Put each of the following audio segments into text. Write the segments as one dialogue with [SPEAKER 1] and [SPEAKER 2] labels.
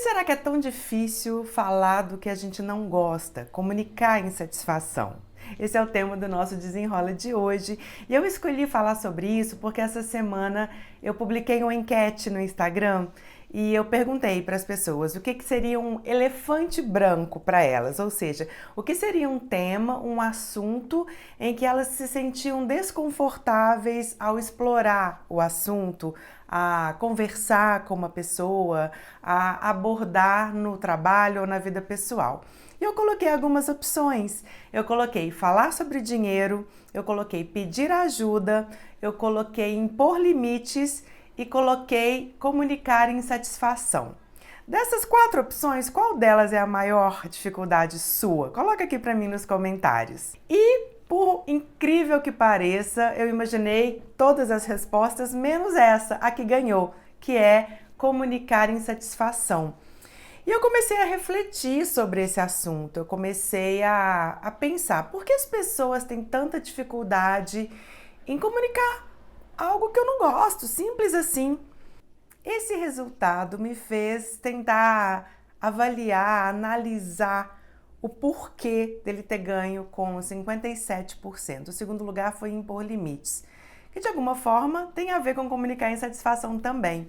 [SPEAKER 1] será que é tão difícil falar do que a gente não gosta, comunicar insatisfação? Esse é o tema do nosso Desenrola de hoje e eu escolhi falar sobre isso porque essa semana eu publiquei uma enquete no Instagram e eu perguntei para as pessoas o que seria um elefante branco para elas, ou seja, o que seria um tema, um assunto em que elas se sentiam desconfortáveis ao explorar o assunto, a conversar com uma pessoa, a abordar no trabalho ou na vida pessoal. E eu coloquei algumas opções. Eu coloquei falar sobre dinheiro, eu coloquei pedir ajuda, eu coloquei impor limites e coloquei comunicar insatisfação. Dessas 4 opções, qual delas é a maior dificuldade sua? Coloca aqui para mim nos comentários. E por incrível que pareça, eu imaginei todas as respostas, menos essa, a que ganhou, que é comunicar insatisfação. E eu comecei a refletir sobre esse assunto, eu comecei a pensar, por que as pessoas têm tanta dificuldade em comunicar algo que eu não gosto, simples assim. Esse resultado me fez tentar avaliar, analisar o porquê dele ter ganho com 57%. O segundo lugar foi impor limites, que de alguma forma tem a ver com comunicar insatisfação também.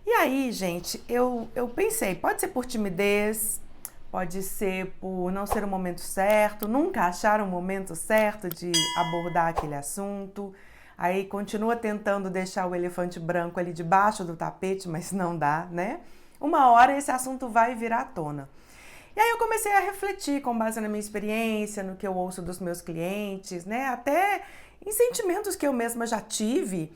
[SPEAKER 1] E aí, gente, eu pensei, pode ser por timidez, pode ser por não ser o momento certo, nunca achar o momento certo de abordar aquele assunto. Aí continua tentando deixar o elefante branco ali debaixo do tapete, mas não dá, né? Uma hora esse assunto vai vir à tona. E aí eu comecei a refletir com base na minha experiência, no que eu ouço dos meus clientes, né? Até em sentimentos que eu mesma já tive.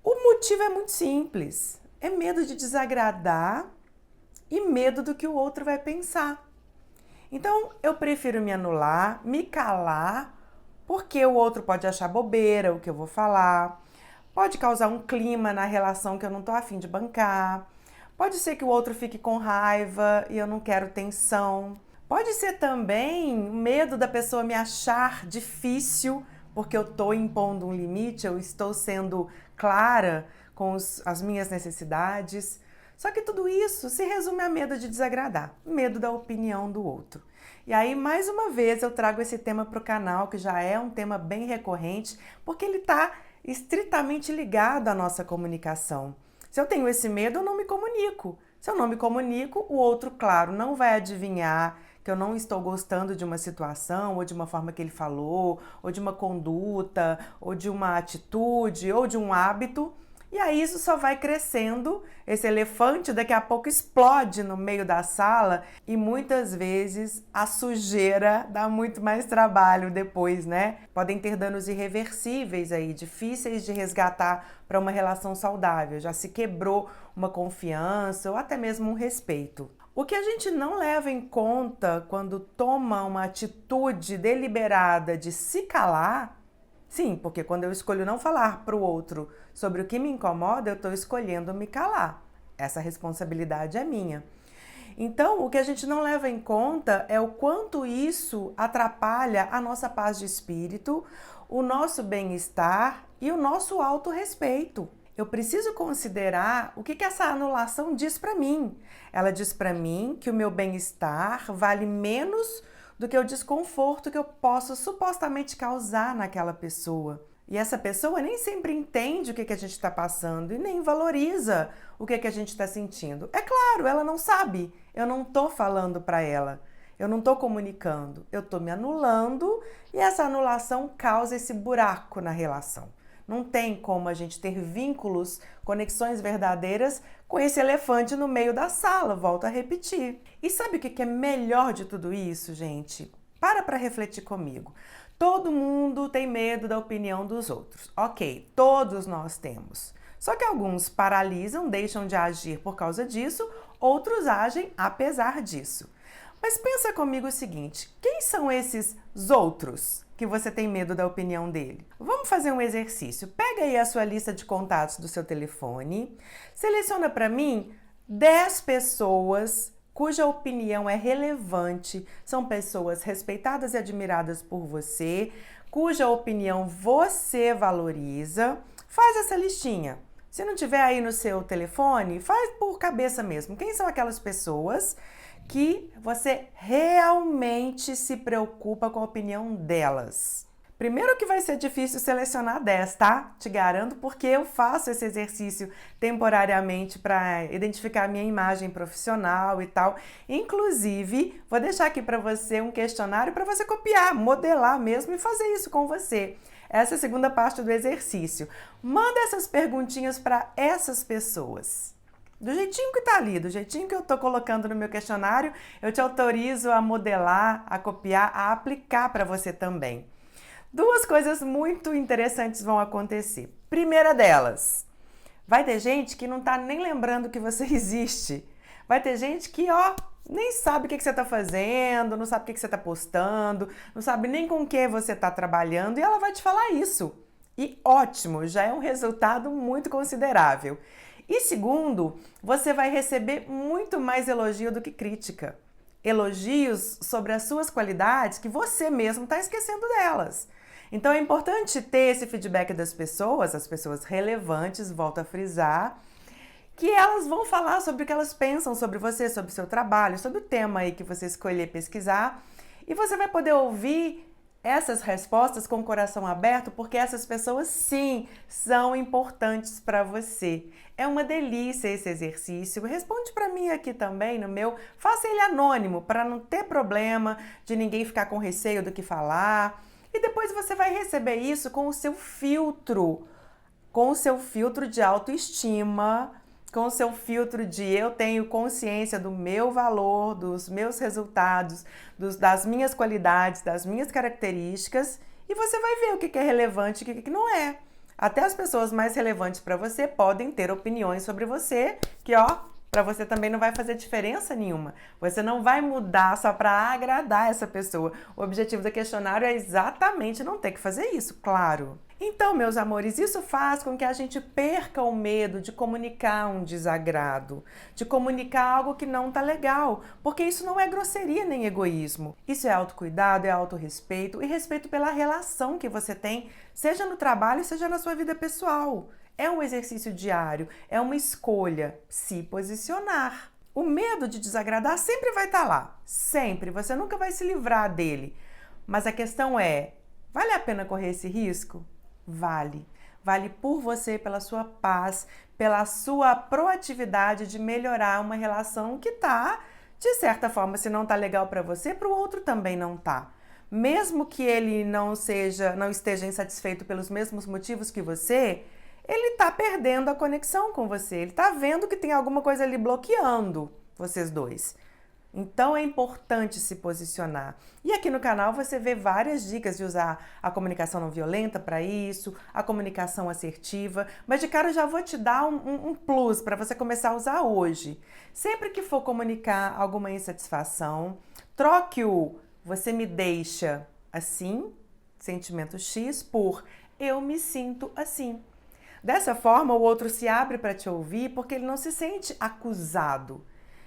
[SPEAKER 1] O motivo é muito simples. É medo de desagradar e medo do que o outro vai pensar. Então, eu prefiro me anular, me calar, porque o outro pode achar bobeira o que eu vou falar, pode causar um clima na relação que eu não tô afim de bancar, pode ser que o outro fique com raiva e eu não quero tensão, pode ser também medo da pessoa me achar difícil, porque eu tô impondo um limite, eu estou sendo clara com as minhas necessidades. Só que tudo isso se resume a medo de desagradar, medo da opinião do outro. E aí, mais uma vez, eu trago esse tema para o canal, que já é um tema bem recorrente, porque ele está estritamente ligado à nossa comunicação. Se eu tenho esse medo, eu não me comunico. Se eu não me comunico, o outro, claro, não vai adivinhar que eu não estou gostando de uma situação, ou de uma forma que ele falou, ou de uma conduta, ou de uma atitude, ou de um hábito. E aí isso só vai crescendo, esse elefante daqui a pouco explode no meio da sala e muitas vezes a sujeira dá muito mais trabalho depois, né? Podem ter danos irreversíveis aí, difíceis de resgatar para uma relação saudável. Já se quebrou uma confiança ou até mesmo um respeito. O que a gente não leva em conta quando toma uma atitude deliberada de se calar. Sim, porque quando eu escolho não falar para o outro sobre o que me incomoda, eu estou escolhendo me calar. Essa responsabilidade é minha. Então, o que a gente não leva em conta é o quanto isso atrapalha a nossa paz de espírito, o nosso bem-estar e o nosso autorrespeito. Eu preciso considerar o que essa anulação diz para mim. Ela diz para mim que o meu bem-estar vale menos do que o desconforto que eu posso supostamente causar naquela pessoa. E essa pessoa nem sempre entende o que a gente está passando e nem valoriza o que a gente está sentindo. É claro, ela não sabe. Eu não estou falando para ela. Eu não estou comunicando. Eu estou me anulando e essa anulação causa esse buraco na relação. Não tem como a gente ter vínculos, conexões verdadeiras com esse elefante no meio da sala, volto a repetir. E sabe o que é melhor de tudo isso, gente? Para refletir comigo. Todo mundo tem medo da opinião dos outros. Ok, todos nós temos. Só que alguns paralisam, deixam de agir por causa disso, outros agem apesar disso. Mas pensa comigo o seguinte, quem são esses outros que você tem medo da opinião dele? Vamos fazer um exercício. Pega aí a sua lista de contatos do seu telefone, seleciona para mim 10 pessoas cuja opinião é relevante, são pessoas respeitadas e admiradas por você, cuja opinião você valoriza. Faz essa listinha. Se não tiver aí no seu telefone, faz por cabeça mesmo. Quem são aquelas pessoas que você realmente se preocupa com a opinião delas? Primeiro que vai ser difícil selecionar 10, tá? Te garanto, porque eu faço esse exercício temporariamente para identificar a minha imagem profissional e tal. Inclusive, vou deixar aqui para você um questionário para você copiar, modelar mesmo e fazer isso com você. Essa é a segunda parte do exercício. Manda essas perguntinhas para essas pessoas. Do jeitinho que tá ali, do jeitinho que eu tô colocando no meu questionário, eu te autorizo a modelar, a copiar, a aplicar para você também. Duas coisas muito interessantes vão acontecer. Primeira delas, vai ter gente que não tá nem lembrando que você existe. Vai ter gente que, nem sabe o que você tá fazendo, não sabe o que você tá postando, não sabe nem com o que você tá trabalhando e ela vai te falar isso. E ótimo, já é um resultado muito considerável. E segundo, você vai receber muito mais elogio do que crítica. Elogios sobre as suas qualidades que você mesmo está esquecendo delas. Então é importante ter esse feedback das pessoas, as pessoas relevantes, volto a frisar, que elas vão falar sobre o que elas pensam sobre você, sobre o seu trabalho, sobre o tema aí que você escolher pesquisar. E você vai poder ouvir essas respostas com o coração aberto, porque essas pessoas, sim, são importantes para você. É uma delícia esse exercício. Responde para mim aqui também no meu. Faça ele anônimo, para não ter problema de ninguém ficar com receio do que falar. E depois você vai receber isso com o seu filtro de autoestima, com o seu filtro de eu tenho consciência do meu valor, dos meus resultados, das minhas qualidades, das minhas características, e você vai ver o que é relevante e o que não é. Até as pessoas mais relevantes para você podem ter opiniões sobre você que, para você também não vai fazer diferença nenhuma. Você não vai mudar só para agradar essa pessoa. O objetivo do questionário é exatamente não ter que fazer isso, claro. Então, meus amores, isso faz com que a gente perca o medo de comunicar um desagrado, de comunicar algo que não tá legal, porque isso não é grosseria nem egoísmo. Isso é autocuidado, é autorrespeito e respeito pela relação que você tem, seja no trabalho, seja na sua vida pessoal. É um exercício diário, é uma escolha, se posicionar. O medo de desagradar sempre vai estar lá, sempre, você nunca vai se livrar dele. Mas a questão é, vale a pena correr esse risco? Vale. Vale por você, pela sua paz, pela sua proatividade de melhorar uma relação que tá, de certa forma, se não tá legal para você, para o outro também não tá. Mesmo que ele não esteja insatisfeito pelos mesmos motivos que você, ele está perdendo a conexão com você, ele está vendo que tem alguma coisa ali bloqueando vocês dois. Então é importante se posicionar. E aqui no canal você vê várias dicas de usar a comunicação não violenta para isso, a comunicação assertiva, mas de cara eu já vou te dar um plus para você começar a usar hoje. Sempre que for comunicar alguma insatisfação, troque o você me deixa assim, sentimento X, por eu me sinto assim. Dessa forma, o outro se abre para te ouvir porque ele não se sente acusado.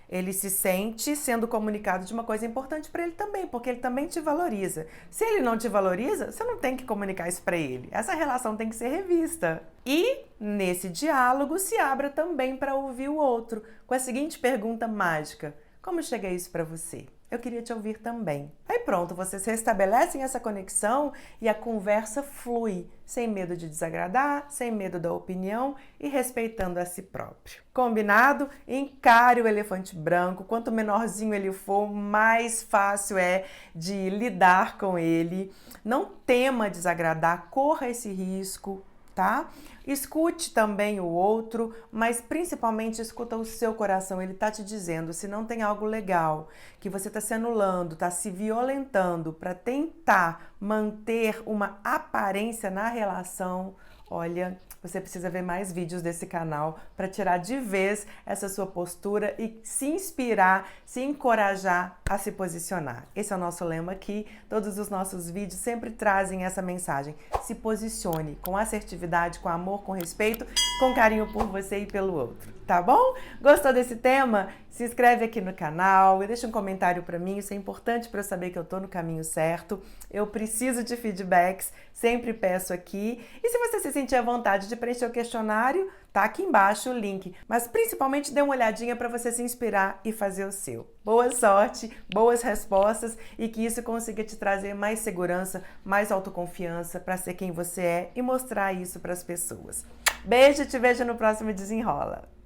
[SPEAKER 1] Ele se sente sendo comunicado de uma coisa importante para ele também, porque ele também te valoriza. Se ele não te valoriza, você não tem que comunicar isso para ele. Essa relação tem que ser revista. E, nesse diálogo, se abra também para ouvir o outro, com a seguinte pergunta mágica: como chega isso para você? Eu queria te ouvir também. Aí pronto, vocês restabelecem essa conexão e a conversa flui, sem medo de desagradar, sem medo da opinião e respeitando a si próprio. Combinado? Encare o elefante branco. Quanto menorzinho ele for, mais fácil é de lidar com ele. Não tema desagradar, corra esse risco, tá? Escute também o outro, mas principalmente escuta o seu coração. Ele tá te dizendo, se não tem algo legal, que você tá se anulando, tá se violentando para tentar manter uma aparência na relação, olha, você precisa ver mais vídeos desse canal para tirar de vez essa sua postura e se inspirar, se encorajar a se posicionar. Esse é o nosso lema aqui. Todos os nossos vídeos sempre trazem essa mensagem. Se posicione com assertividade, com amor, com respeito com carinho por você e pelo outro, tá bom? Gostou desse tema? Se inscreve aqui no canal e deixa um comentário para mim, isso é importante para eu saber que eu tô no caminho certo. Eu preciso de feedbacks, sempre peço aqui. E se você se sentir à vontade de preencher o questionário, tá aqui embaixo o link. Mas principalmente dê uma olhadinha para você se inspirar e fazer o seu. Boa sorte, boas respostas e que isso consiga te trazer mais segurança, mais autoconfiança para ser quem você é e mostrar isso para as pessoas. Beijo, te vejo no próximo Desenrola.